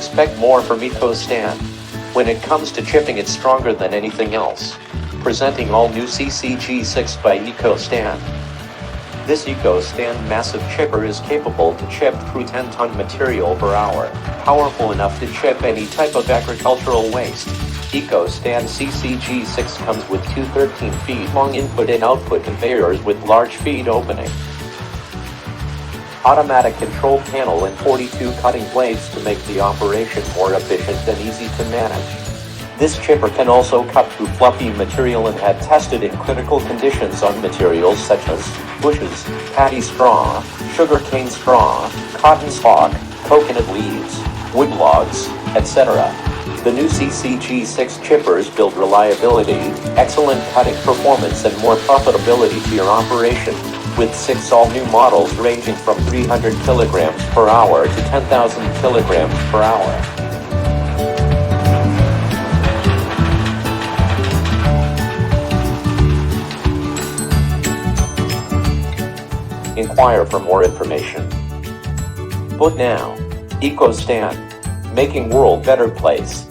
expect more from EcoStan. When it comes to chipping, it's stronger than anything else. Presenting all new CCG6 by EcoStan. This EcoStan massive chipper is capable to chip through 10-ton material per hour, powerful enough to chip any type of agricultural waste. EcoStan CCG6 comes with two 13 feet long input and output conveyors with large feed opening, automatic control panel and 42 cutting blades to make the operation more efficient and easy to manage. This chipper can also cut through fluffy material and had tested in critical conditions on materials such as bushes, paddy straw, sugarcane straw, cotton stalk, coconut leaves, wood logs, etc. The new CCG6 chippers build reliability, excellent cutting performance and more profitability to your operation, with 6 all-new models ranging from 300 kilograms per hour to 10,000 kilograms per hour. Inquire for more information. Book now. EcoStan. Making world better place.